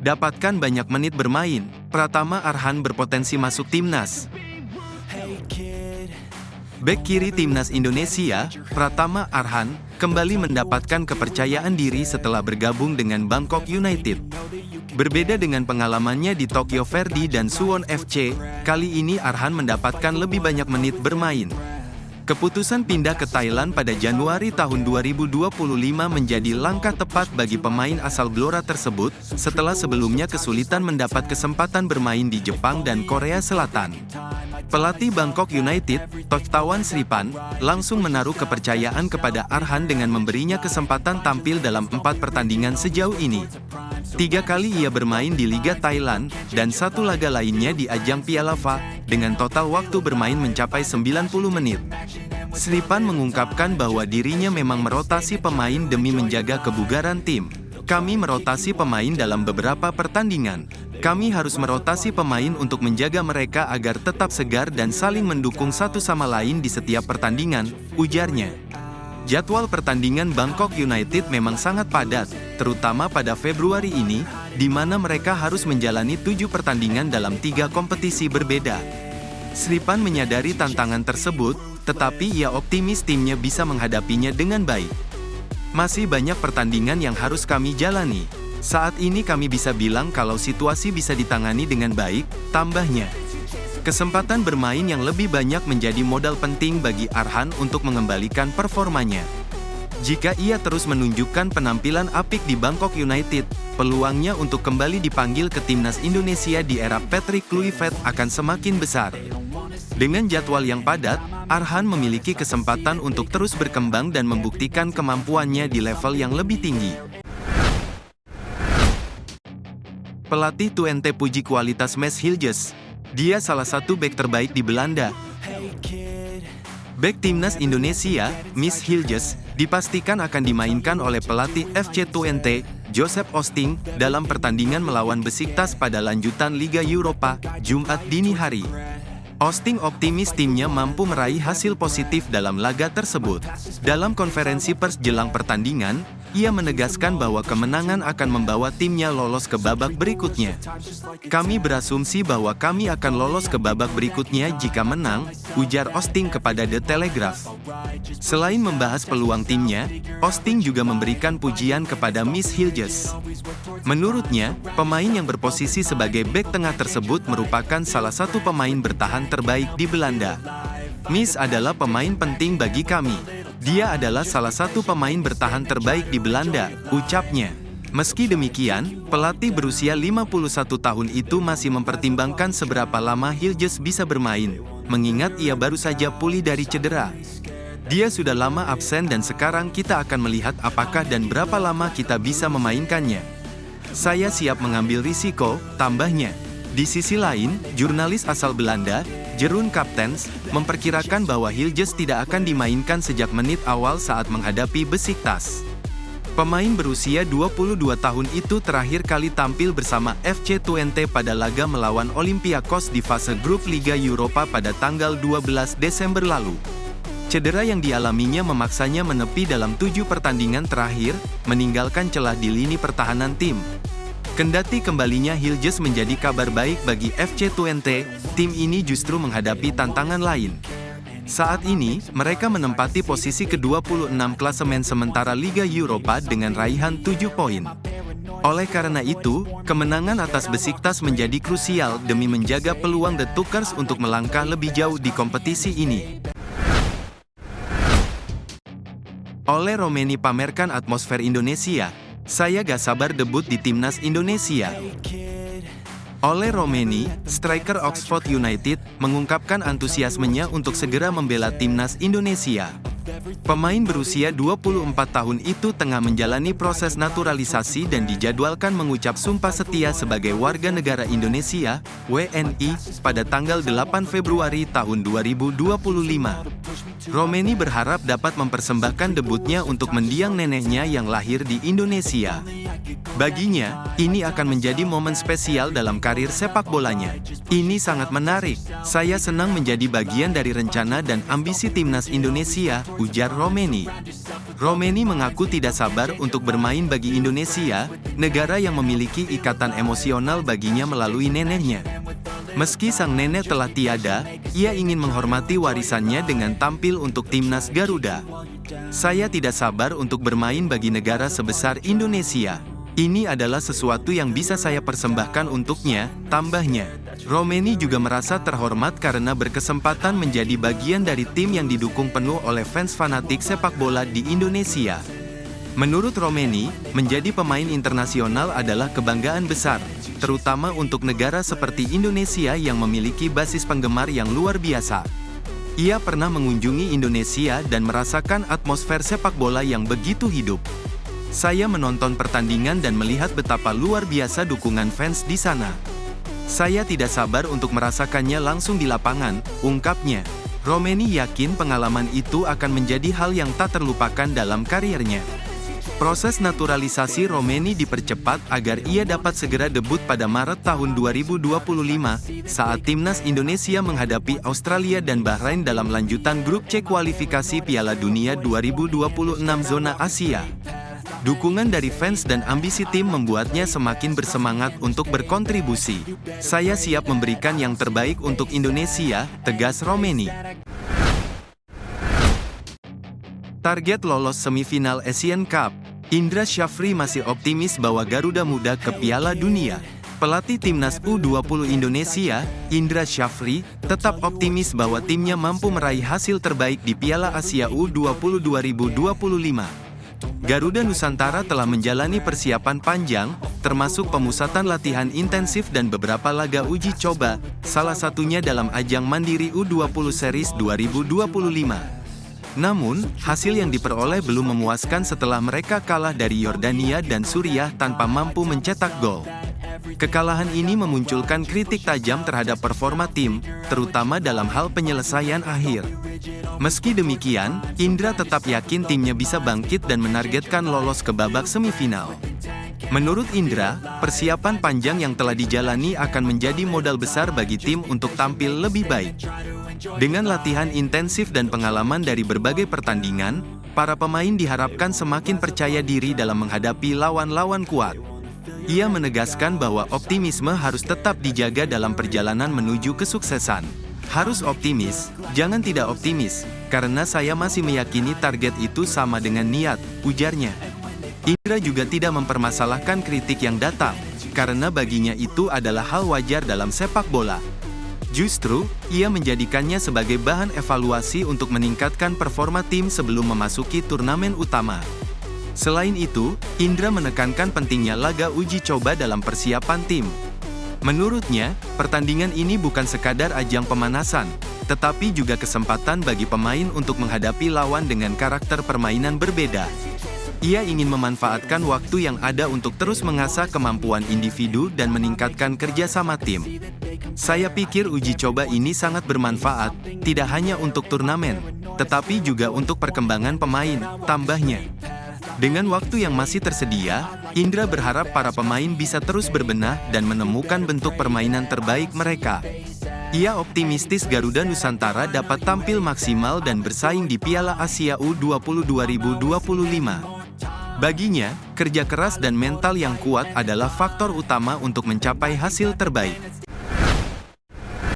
Dapatkan banyak menit bermain, Pratama Arhan berpotensi masuk timnas. Bek kiri timnas Indonesia, Pratama Arhan, kembali mendapatkan kepercayaan diri setelah bergabung dengan Bangkok United. Berbeda dengan pengalamannya di Tokyo Verdy dan Suwon FC, kali ini Arhan mendapatkan lebih banyak menit bermain. Keputusan pindah ke Thailand pada Januari tahun 2025 menjadi langkah tepat bagi pemain asal Blora tersebut, setelah sebelumnya kesulitan mendapat kesempatan bermain di Jepang dan Korea Selatan. Pelatih Bangkok United, Tottawan Sripan, langsung menaruh kepercayaan kepada Arhan dengan memberinya kesempatan tampil dalam 4 pertandingan sejauh ini. 3 kali ia bermain di Liga Thailand, dan 1 laga lainnya di ajang Piala FA, dengan total waktu bermain mencapai 90 menit. Sripan mengungkapkan bahwa dirinya memang merotasi pemain demi menjaga kebugaran tim. Kami merotasi pemain dalam beberapa pertandingan. Kami harus merotasi pemain untuk menjaga mereka agar tetap segar dan saling mendukung satu sama lain di setiap pertandingan, ujarnya. Jadwal pertandingan Bangkok United memang sangat padat, terutama pada Februari ini, di mana mereka harus menjalani 7 pertandingan dalam 3 kompetisi berbeda. Sripan menyadari tantangan tersebut, tetapi ia optimis timnya bisa menghadapinya dengan baik. Masih banyak pertandingan yang harus kami jalani. Saat ini kami bisa bilang kalau situasi bisa ditangani dengan baik, tambahnya. Kesempatan bermain yang lebih banyak menjadi modal penting bagi Arhan untuk mengembalikan performanya. Jika ia terus menunjukkan penampilan apik di Bangkok United, peluangnya untuk kembali dipanggil ke timnas Indonesia di era Patrick Kluivert akan semakin besar. Dengan jadwal yang padat, Arhan memiliki kesempatan untuk terus berkembang dan membuktikan kemampuannya di level yang lebih tinggi. Pelatih Twente puji kualitas Mads Hilgers. Dia salah satu bek terbaik di Belanda. Bek timnas Indonesia, Mads Hilgers, dipastikan akan dimainkan oleh pelatih FC Twente, Joseph Osting, dalam pertandingan melawan Besiktas pada lanjutan Liga Eropa, Jumat dini hari. Osting optimis timnya mampu meraih hasil positif dalam laga tersebut. Dalam konferensi pers jelang pertandingan, ia menegaskan bahwa kemenangan akan membawa timnya lolos ke babak berikutnya. Kami berasumsi bahwa kami akan lolos ke babak berikutnya jika menang, ujar Osting kepada The Telegraph. Selain membahas peluang timnya, Osting juga memberikan pujian kepada Mads Hilgers. Menurutnya, pemain yang berposisi sebagai bek tengah tersebut merupakan salah satu pemain bertahan terbaik di Belanda. Mads adalah pemain penting bagi kami. Dia adalah salah satu pemain bertahan terbaik di Belanda, ucapnya. Meski demikian, pelatih berusia 51 tahun itu masih mempertimbangkan seberapa lama Hilgers bisa bermain, mengingat ia baru saja pulih dari cedera. Dia sudah lama absen dan sekarang kita akan melihat apakah dan berapa lama kita bisa memainkannya. Saya siap mengambil risiko, tambahnya. Di sisi lain, jurnalis asal Belanda, Jeroen Kaptens, memperkirakan bahwa Hilgers tidak akan dimainkan sejak menit awal saat menghadapi Besiktas. Pemain berusia 22 tahun itu terakhir kali tampil bersama FC Twente pada laga melawan Olympiakos di fase grup Liga Eropa pada tanggal 12 Desember lalu. Cedera yang dialaminya memaksanya menepi dalam 7 pertandingan terakhir, meninggalkan celah di lini pertahanan tim. Kendati kembalinya Hilgers menjadi kabar baik bagi FC Twente, tim ini justru menghadapi tantangan lain. Saat ini, mereka menempati posisi ke-26 klasemen sementara Liga Eropa dengan raihan 7 poin. Oleh karena itu, kemenangan atas Besiktas menjadi krusial demi menjaga peluang The Tukkers untuk melangkah lebih jauh di kompetisi ini. Ole Romeni pamerkan atmosfer Indonesia. Saya gak sabar debut di timnas Indonesia. Ole Romeni, striker Oxford United, mengungkapkan antusiasmenya untuk segera membela timnas Indonesia. Pemain berusia 24 tahun itu tengah menjalani proses naturalisasi dan dijadwalkan mengucap sumpah setia sebagai warga negara Indonesia, WNI, pada tanggal 8 Februari tahun 2025. Romeni berharap dapat mempersembahkan debutnya untuk mendiang neneknya yang lahir di Indonesia. Baginya, ini akan menjadi momen spesial dalam karir sepak bolanya. Ini sangat menarik. Saya senang menjadi bagian dari rencana dan ambisi timnas Indonesia, ujar Romeni. Romeni mengaku tidak sabar untuk bermain bagi Indonesia, negara yang memiliki ikatan emosional baginya melalui neneknya. Meski sang nenek telah tiada, ia ingin menghormati warisannya dengan tampil untuk timnas Garuda. Saya tidak sabar untuk bermain bagi negara sebesar Indonesia. Ini adalah sesuatu yang bisa saya persembahkan untuknya, tambahnya. Romeni juga merasa terhormat karena berkesempatan menjadi bagian dari tim yang didukung penuh oleh fans fanatik sepak bola di Indonesia. Menurut Romeni, menjadi pemain internasional adalah kebanggaan besar, terutama untuk negara seperti Indonesia yang memiliki basis penggemar yang luar biasa. Ia pernah mengunjungi Indonesia dan merasakan atmosfer sepak bola yang begitu hidup. Saya menonton pertandingan dan melihat betapa luar biasa dukungan fans di sana. Saya tidak sabar untuk merasakannya langsung di lapangan, ungkapnya. Romeni yakin pengalaman itu akan menjadi hal yang tak terlupakan dalam karirnya. Proses naturalisasi Romeni dipercepat agar ia dapat segera debut pada Maret tahun 2025, saat timnas Indonesia menghadapi Australia dan Bahrain dalam lanjutan grup C kualifikasi Piala Dunia 2026 zona Asia. Dukungan dari fans dan ambisi tim membuatnya semakin bersemangat untuk berkontribusi. Saya siap memberikan yang terbaik untuk Indonesia, tegas Romeni. Target lolos semifinal Asian Cup. Indra Syafri masih optimis bahwa Garuda Muda ke Piala Dunia. Pelatih timnas U20 Indonesia, Indra Syafri, tetap optimis bahwa timnya mampu meraih hasil terbaik di Piala Asia U20 2025. Garuda Nusantara telah menjalani persiapan panjang, termasuk pemusatan latihan intensif dan beberapa laga uji coba, salah satunya dalam ajang Mandiri U20 Series 2025. Namun, hasil yang diperoleh belum memuaskan setelah mereka kalah dari Yordania dan Suriah tanpa mampu mencetak gol. Kekalahan ini memunculkan kritik tajam terhadap performa tim, terutama dalam hal penyelesaian akhir. Meski demikian, Indra tetap yakin timnya bisa bangkit dan menargetkan lolos ke babak semifinal. Menurut Indra, persiapan panjang yang telah dijalani akan menjadi modal besar bagi tim untuk tampil lebih baik. Dengan latihan intensif dan pengalaman dari berbagai pertandingan, para pemain diharapkan semakin percaya diri dalam menghadapi lawan-lawan kuat. Ia menegaskan bahwa optimisme harus tetap dijaga dalam perjalanan menuju kesuksesan. Harus optimis, jangan tidak optimis, karena saya masih meyakini target itu sama dengan niat, ujarnya. Indra juga tidak mempermasalahkan kritik yang datang, karena baginya itu adalah hal wajar dalam sepak bola. Justru, ia menjadikannya sebagai bahan evaluasi untuk meningkatkan performa tim sebelum memasuki turnamen utama. Selain itu, Indra menekankan pentingnya laga uji coba dalam persiapan tim. Menurutnya, pertandingan ini bukan sekadar ajang pemanasan, tetapi juga kesempatan bagi pemain untuk menghadapi lawan dengan karakter permainan berbeda. Ia ingin memanfaatkan waktu yang ada untuk terus mengasah kemampuan individu dan meningkatkan kerjasama tim. Saya pikir uji coba ini sangat bermanfaat, tidak hanya untuk turnamen, tetapi juga untuk perkembangan pemain, tambahnya. Dengan waktu yang masih tersedia, Indra berharap para pemain bisa terus berbenah dan menemukan bentuk permainan terbaik mereka. Ia optimistis Garuda Nusantara dapat tampil maksimal dan bersaing di Piala Asia U20 2025. Baginya, kerja keras dan mental yang kuat adalah faktor utama untuk mencapai hasil terbaik.